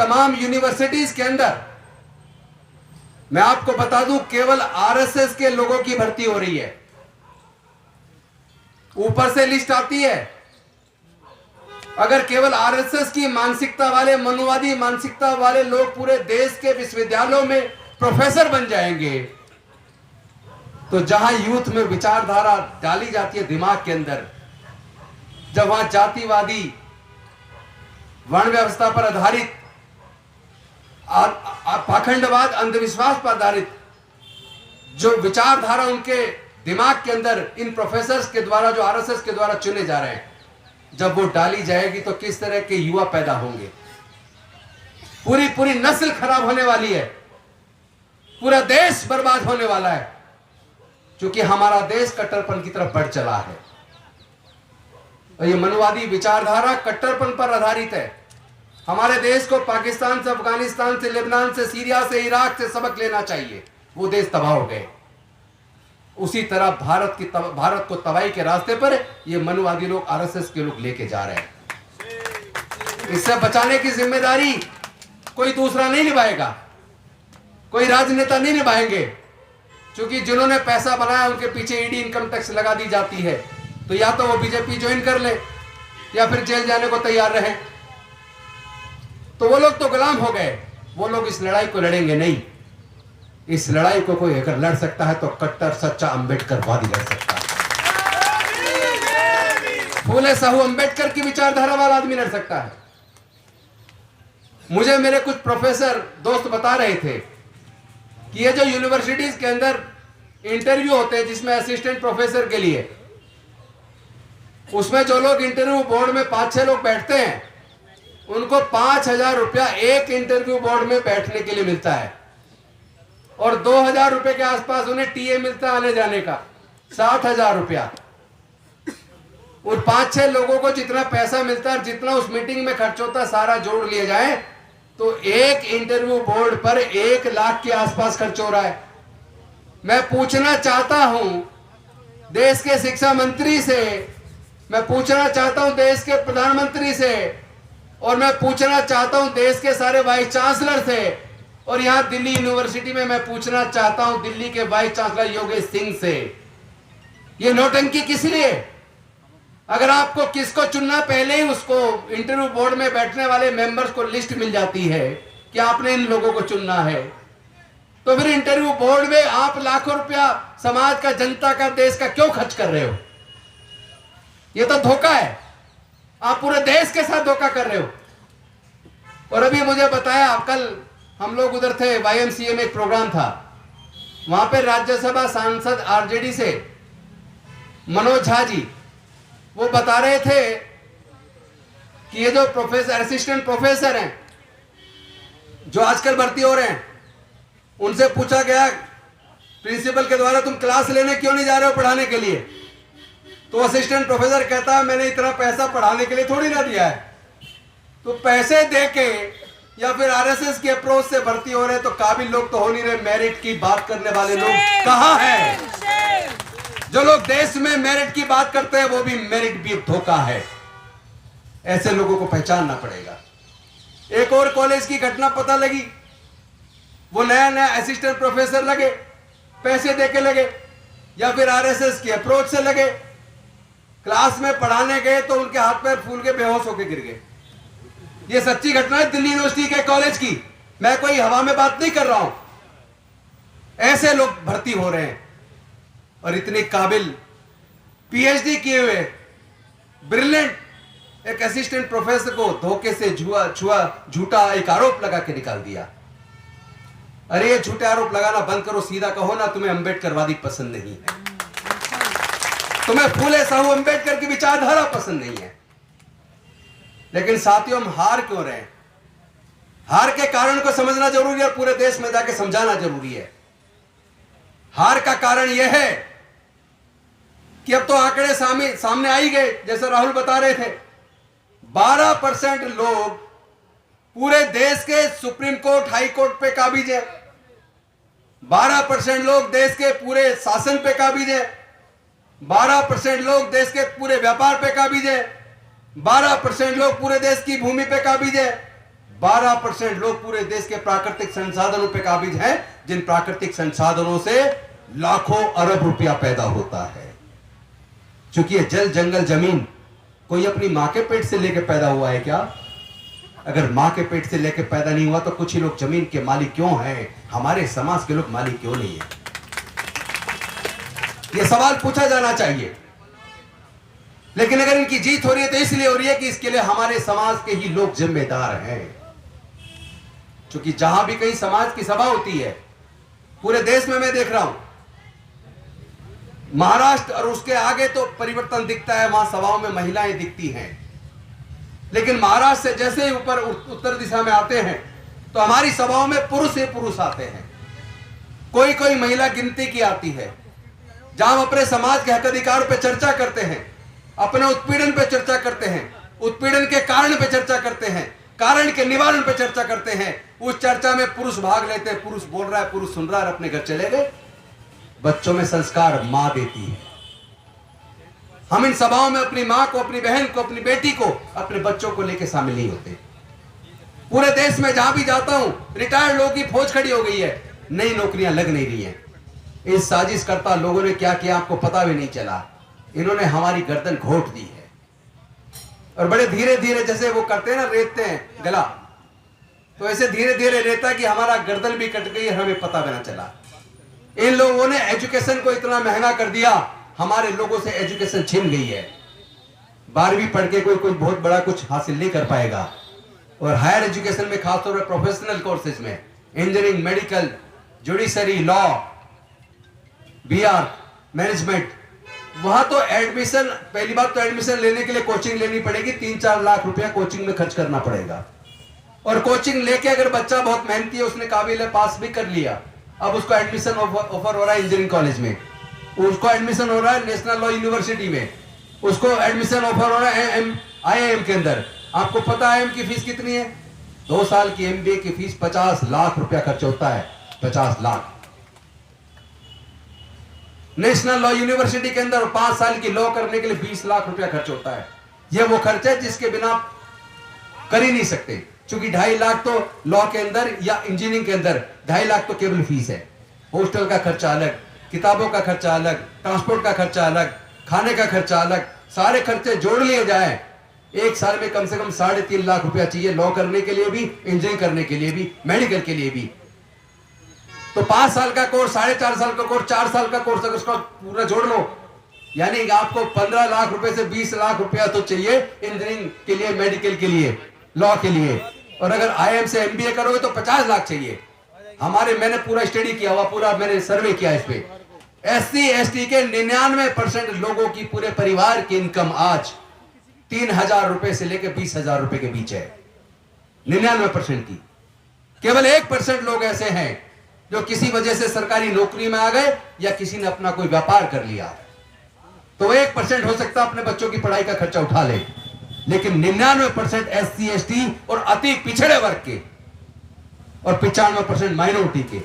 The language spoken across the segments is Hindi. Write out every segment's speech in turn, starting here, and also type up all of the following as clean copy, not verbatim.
तमाम यूनिवर्सिटीज के अंदर मैं आपको बता दूं केवल आरएसएस के लोगों की भर्ती हो रही है। ऊपर से लिस्ट आती है। अगर केवल आरएसएस की मानसिकता वाले, मनुवादी मानसिकता वाले लोग पूरे देश के विश्वविद्यालयों में प्रोफेसर बन जाएंगे तो जहां यूथ में विचारधारा डाली जाती है दिमाग के अंदर, जब वहां जातिवादी, वर्ण व्यवस्था पर आधारित, पाखंडवाद, अंधविश्वास पर आधारित जो विचारधारा उनके दिमाग के अंदर इन प्रोफेसर्स के द्वारा, जो आरएसएस के द्वारा चुने जा रहे हैं, जब वो डाली जाएगी तो किस तरह के युवा पैदा होंगे। पूरी पूरी नस्ल खराब होने वाली है, पूरा देश बर्बाद होने वाला है, क्योंकि हमारा देश कट्टरपन की तरफ बढ़ चला है। और ये मनुवादी विचारधारा कट्टरपन पर आधारित है। हमारे देश को पाकिस्तान से, अफगानिस्तान से, लेबनान से, सीरिया से, इराक से सबक लेना चाहिए। वो देश तबाह हो गए। उसी तरह भारत को तबाही के रास्ते पर ये मनुवादी लोग, आरएसएस के लोग लेके जा रहे हैं। इससे बचाने की जिम्मेदारी कोई दूसरा नहीं निभाएगा, कोई राजनेता नहीं निभाएंगे, क्योंकि जिन्होंने पैसा बनाया उनके पीछे ईडी, इनकम टैक्स लगा दी जाती है। तो या तो वो बीजेपी ज्वाइन कर ले या फिर जेल जाने को तैयार रहे। तो वो लोग तो गुलाम हो गए। वो लोग इस लड़ाई को लड़ेंगे नहीं। इस लड़ाई को कोई अगर लड़ सकता है तो कट्टर सच्चा अंबेडकरवादी लड़ सकता है। फूले साहू अंबेडकर की विचारधारा वाला आदमी लड़ सकता है। मुझे मेरे कुछ प्रोफेसर दोस्त बता रहे थे कि ये जो यूनिवर्सिटीज के अंदर इंटरव्यू होते हैं, जिसमें असिस्टेंट प्रोफेसर के लिए, उसमें जो लोग इंटरव्यू बोर्ड में 5-6 लोग बैठते हैं, उनको 5,000 रुपया एक इंटरव्यू बोर्ड में बैठने के लिए मिलता है, और 2,000 रुपए के आसपास उन्हें टीए मिलता है आने जाने का, 60,000 रुपया। उन 5-6 लोगों को जितना पैसा मिलता है, जितना उस मीटिंग में खर्च होता है, सारा जोड़ लिया जाए तो एक इंटरव्यू बोर्ड पर 1 लाख के आसपास खर्च हो रहा है। मैं पूछना चाहता हूं देश के शिक्षा मंत्री से, मैं पूछना चाहता हूं देश के प्रधानमंत्री से, और मैं पूछना चाहता हूं देश के सारे वाइस चांसलर से, और यहां दिल्ली यूनिवर्सिटी में मैं पूछना चाहता हूं दिल्ली के वाइस चांसलर योगेश सिंह से, ये नौटंकी किस लिए? अगर आपको किसको चुनना, पहले ही उसको इंटरव्यू बोर्ड में बैठने वाले मेंबर्स को लिस्ट मिल जाती है कि आपने इन लोगों को चुनना है, तो फिर इंटरव्यू बोर्ड में आप लाखों रुपया समाज का, जनता का, देश का क्यों खर्च कर रहे हो? ये तो धोखा है। आप पूरे देश के साथ धोखा कर रहे हो। और अभी मुझे बताया, कल हम लोग उधर थे, YMCA में एक प्रोग्राम था, वहां पे राज्यसभा सांसद आरजेडी से मनोज झा जी, वो बता रहे थे कि ये जो प्रोफेसर, असिस्टेंट प्रोफेसर हैं जो आजकल भर्ती हो रहे हैं, उनसे पूछा गया प्रिंसिपल के द्वारा, तुम क्लास लेने क्यों नहीं जा रहे हो पढ़ाने के लिए? तो असिस्टेंट प्रोफेसर कहता है, मैंने इतना पैसा पढ़ाने के लिए थोड़ी ना दिया है। तो पैसे देके या फिर आरएसएस की अप्रोच से भर्ती हो रहे, तो काबिल लोग तो हो नहीं रहे। मेरिट की बात करने वाले लोग कहां हैं? जो लोग देश में मेरिट की बात करते हैं, वो भी मेरिट भी धोखा है। ऐसे लोगों को पहचानना पड़ेगा। एक और कॉलेज की घटना पता लगी, वो नया नया असिस्टेंट प्रोफेसर लगे, पैसे देके लगे या फिर आरएसएस की अप्रोच से लगे। क्लास में पढ़ाने गए तो उनके हाथ पैर फूल के बेहोश होकर गिर गए। ये सच्ची घटना है दिल्ली यूनिवर्सिटी के कॉलेज की। मैं कोई हवा में बात नहीं कर रहा हूं। ऐसे लोग भर्ती हो रहे हैं, और इतने काबिल पीएचडी किए हुए ब्रिलियंट एक असिस्टेंट प्रोफेसर को धोखे से झूठा एक आरोप लगा के निकाल दिया। अरे ये झूठे आरोप लगाना बंद करो, सीधा कहो ना तुम्हें अंबेडकरवादी पसंद नहीं है, तुम्हें फूले साहू अंबेडकर की विचारधारा पसंद नहीं है। लेकिन साथियों, हम हार क्यों रहे हैं? हार के कारण को समझना जरूरी है और पूरे देश में जाके समझाना जरूरी है। हार का कारण यह है कि अब तो आंकड़े सामने आ ही गए, जैसे राहुल बता रहे थे, 12% लोग पूरे देश के सुप्रीम कोर्ट, हाई कोर्ट पे काबिज है। 12% लोग देश के पूरे शासन पे काबिज है। 12% लोग देश के पूरे व्यापार पे काबिज है। 12% लोग पूरे देश की भूमि पे काबिज है। 12% लोग पूरे देश के प्राकृतिक संसाधनों पे काबिज हैं, जिन प्राकृतिक संसाधनों से लाखों अरब रुपया पैदा होता है। क्योंकि ये जल जंगल जमीन कोई अपनी मां के पेट से लेकर पैदा हुआ है क्या? अगर मां के पेट से लेकर पैदा नहीं हुआ तो कुछ ही लोग जमीन के मालिक क्यों हैं? हमारे समाज के लोग मालिक क्यों नहीं है? यह सवाल पूछा जाना चाहिए। लेकिन अगर इनकी जीत हो रही है तो इसलिए हो रही है कि इसके लिए हमारे समाज के ही लोग जिम्मेदार हैं। क्योंकि जहां भी कहीं समाज की सभा होती है, पूरे देश में मैं देख रहा हूं, महाराष्ट्र और उसके आगे तो परिवर्तन दिखता है, वहां सभाओं में महिलाएं दिखती हैं। लेकिन महाराष्ट्र से जैसे ही ऊपर उत्तर दिशा में आते हैं तो हमारी सभाओं में पुरुष ही पुरुष आते हैं। कोई कोई महिला गिनती की आती है। जहां हम अपने समाज के हक अधिकार पर चर्चा करते हैं, अपने उत्पीड़न पे चर्चा करते हैं, उत्पीड़न के कारण पे चर्चा करते हैं, कारण के निवारण पे चर्चा करते हैं, उस चर्चा में पुरुष भाग लेते हैं। पुरुष बोल रहा है, पुरुष सुन रहा है, अपने घर चले गए। बच्चों में संस्कार मां देती है। हम इन सभाओं में अपनी मां को, अपनी बहन को, अपनी बेटी को, अपने बच्चों को लेकर शामिल नहीं होते। पूरे देश में जहां भी जाता हूं, रिटायर्ड लोगों की फौज खड़ी हो गई है, नई नौकरियां लग नहीं रही हैं। इस साजिशकर्ता लोगों ने क्या किया आपको पता भी नहीं चला। इन्होंने हमारी गर्दन घोट दी है और बड़े धीरे धीरे, जैसे वो करते हैं ना, रेतते हैं गला, तो ऐसे धीरे धीरे रेता कि हमारा गर्दन भी कट गई, हमें पता भी ना चला। इन लोगों ने एजुकेशन को इतना महंगा कर दिया, हमारे लोगों से एजुकेशन छिन गई है। 12वीं पढ़ के कोई बहुत बड़ा कुछ हासिल नहीं कर पाएगा। और हायर एजुकेशन में, खासतौर पर प्रोफेशनल कोर्सेज में, engineering, medical, judiciary, law, BR, management, वहां तो एडमिशन, पहली बात तो एडमिशन लेने के लिए कोचिंग लेनी पड़ेगी, 3-4 लाख रुपया कोचिंग में खर्च करना पड़ेगा। और कोचिंग लेके अगर बच्चा बहुत मेहनती है, उसने काबिल है, पास भी कर लिया, अब उसको एडमिशन ऑफर हो रहा है इंजीनियरिंग कॉलेज में, उसको एडमिशन हो रहा है नेशनल लॉ यूनिवर्सिटी में, उसको एडमिशन ऑफर हो रहा है IIM के अंदर। आपको पता है IIM की फीस कितनी है? 2 साल की MBA की फीस 50 लाख रुपया खर्च होता है। 50 लाख। नेशनल लॉ यूनिवर्सिटी के अंदर 5 साल की लॉ करने के लिए 20 लाख रुपया खर्च होता है। यह वो खर्च है जिसके बिना कर ही नहीं सकते, क्योंकि 2.5 लाख तो लॉ के अंदर या इंजीनियरिंग के अंदर 2.5 लाख तो केवल फीस है। हॉस्टल का खर्चा अलग, किताबों का खर्चा अलग, ट्रांसपोर्ट का खर्चा अलग, खाने का खर्चा अलग, सारे खर्चे जोड़ लिए जाए, एक साल में कम से कम 3.5 लाख रुपया चाहिए, लॉ करने के लिए भी, इंजीनियरिंग करने के लिए भी, मेडिकल के लिए भी। तो 5 साल का कोर्स, 4.5 साल का कोर्स, 4 साल का कोर्स, अगर उसका पूरा जोड़ लो, यानी आपको 15 लाख रुपए से 20 लाख रुपया तो चाहिए इंजीनियरिंग के लिए, मेडिकल के लिए, लॉ के लिए। और अगर IIM से MBA करोगे तो 50 लाख चाहिए। मैंने पूरा स्टडी किया हुआ, पूरा मैंने सर्वे किया इस पे। SC ST के 99% लोगों की पूरे परिवार की इनकम आज 3,000 रुपए से लेकर 20,000 रुपए के बीच है। 99% की। केवल 1% लोग ऐसे हैं जो किसी वजह से सरकारी नौकरी में आ गए या किसी ने अपना कोई व्यापार कर लिया, तो 1% हो सकता है अपने बच्चों की पढ़ाई का खर्चा उठा ले। लेकिन 99% SC ST और अति पिछड़े वर्ग के और 95% माइनॉरिटी के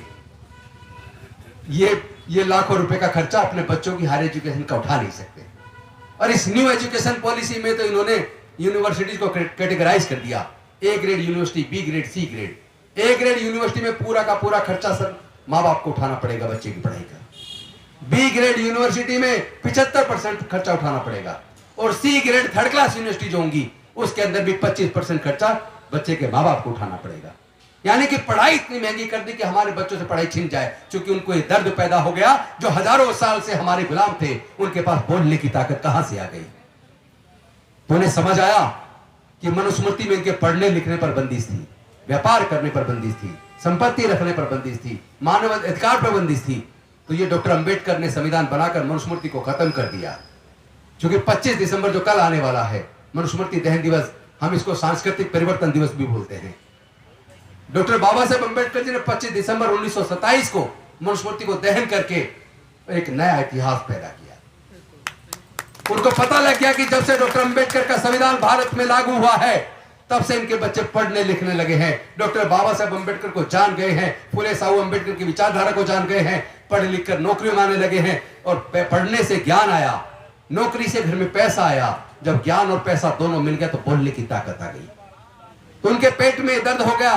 ये लाखों रुपए का खर्चा अपने बच्चों की हायर एजुकेशन का उठा नहीं सकते। और इस न्यू एजुकेशन पॉलिसी में तो इन्होंने यूनिवर्सिटीज को कैटेगराइज कर दिया, A grade university, B grade, C grade. A grade university में पूरा का पूरा खर्चा सर माँ बाप को उठाना पड़ेगा बच्चे की पढ़ाई का। B ग्रेड यूनिवर्सिटी में 75% खर्चा उठाना पड़ेगा। और C grade third class university जो होंगी उसके अंदर भी 25% खर्चा बच्चे के माँ बाप को उठाना पड़ेगा। यानी कि पढ़ाई इतनी महंगी कर दी कि हमारे बच्चों से पढ़ाई छिन जाए, क्योंकि उनको ये दर्द पैदा हो गया जो हजारों साल से हमारे गुलाम थे, उनके पास बोलने की ताकत कहां से आ गई। तो उन्हें समझ आया कि मनुस्मृति में इनके पढ़ने लिखने पर बंदिश थी, व्यापार करने पर बंदिश थी, संपत्ति रखने पर बंदिश थी, मानव अधिकार पर बंदिश थी। तो ये डॉक्टर अंबेडकर ने संविधान बनाकर मनुस्मृति को खत्म कर दिया। क्योंकि 25 दिसंबर जो कल आने वाला है, मनुस्मृति दहन दिवस, हम इसको सांस्कृतिक परिवर्तन दिवस भी बोलते हैं। डॉक्टर बाबा साहेब अंबेडकर जी ने 25 दिसंबर 1927 को मनुस्मृति को दहन करके एक नया इतिहास पैदा किया। उनको पता लग गया कि जब से डॉक्टर अंबेडकर का संविधान भारत में लागू हुआ है, तब से इनके बच्चे पढ़ने लिखने लगे हैं, डॉक्टर बाबा साहेब अंबेडकर को जान गए हैं, फुले साहू अंबेडकर की विचारधारा को जान गए हैं, पढ़ लिख कर नौकरी में आने लगे हैं। और पढ़ने से ज्ञान आया, नौकरी से घर में पैसा आया। जब ज्ञान और पैसा दोनों मिल गया तो बोलने की ताकत आ गई। तो उनके पेट में दर्द हो गया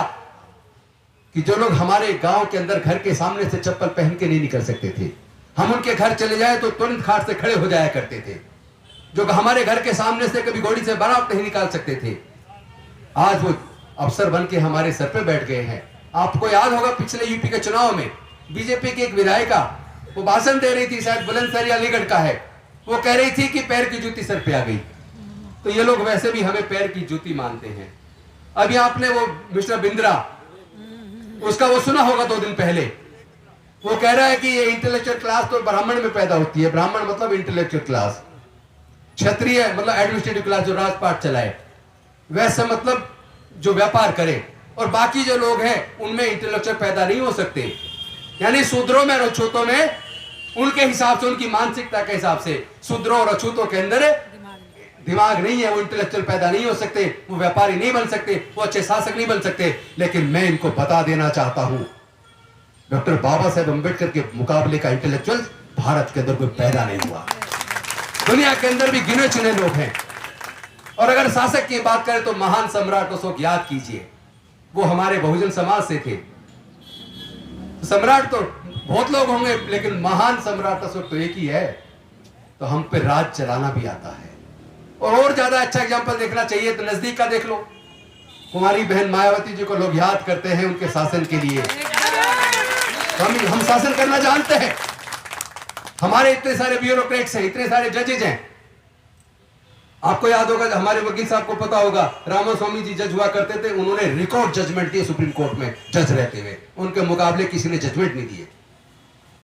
कि जो लोग हमारे गांव के अंदर घर के सामने से चप्पल पहन के नहीं निकल सकते थे, हम उनके घर चले जाए तो तुरंत खाट से खड़े हो जाया करते थे, जो हमारे घर के सामने से कभी घोड़ी से बारात नहीं निकाल सकते थे, आज वो अफसर बन के हमारे सर पे बैठ गए हैं। आपको याद होगा पिछले यूपी के चुनाव में बीजेपी की एक विधायिका वो भाषण दे रही थी, शायद बुलंदशहर अलीगढ़ का है, वो कह रही थी कि पैर की जूती सर पे आ गई। तो ये लोग वैसे भी हमें पैर की जूती मानते हैं। अभी आपने वो मिस्टर बिंद्रा, उसका वो सुना होगा 2 दिन पहले, वो कह रहा है कि ये इंटेलेक्चुअल क्लास तो ब्राह्मण में पैदा होती है। ब्राह्मण मतलब इंटेलेक्चुअल क्लास, क्षत्रिय मतलब एडमिनिस्ट्रेटिव क्लास जो राजपाट चलाए, वैसे मतलब जो व्यापार करे, और बाकी जो लोग हैं उनमें इंटेलेक्चुअल पैदा नहीं हो सकते। यानी शूद्रों में और अछूतों में उनके हिसाब से, उनकी मानसिकता के हिसाब से शूद्रों और अछूतों के अंदर दिमाग नहीं है, वो इंटेलेक्चुअल पैदा नहीं हो सकते, वो व्यापारी नहीं बन सकते, वो अच्छे शासक नहीं बन सकते। लेकिन मैं इनको बता देना चाहता हूं, डॉक्टर बाबा साहेब अम्बेडकर के मुकाबले का इंटेलेक्चुअल भारत के अंदर कोई पैदा नहीं हुआ। दुनिया के अंदर भी गिने चुने लोग हैं। और अगर शासक की बात करें तो महान सम्राट अशोक याद कीजिए, वो हमारे बहुजन समाज से थे। सम्राट तो बहुत लोग होंगे, लेकिन महान सम्राट अशोक तो एक ही है। तो हम पे राज चलाना भी आता है। और ज्यादा अच्छा एग्जांपल देखना चाहिए तो नजदीक का देख लो, कुमारी बहन मायावती जी को लोग याद करते हैं उनके शासन के लिए। हम शासन करना जानते हैं। हमारे इतने सारे ब्यूरोक्रेट्स हैं, इतने सारे जजेज हैं। आपको याद होगा, हमारे वकील साहब को पता होगा, रामास्वामी जी जज हुआ करते थे, उन्होंने रिकॉर्ड जजमेंट दिए सुप्रीम कोर्ट में जज रहते हुए, उनके मुकाबले किसी ने जजमेंट नहीं दिए।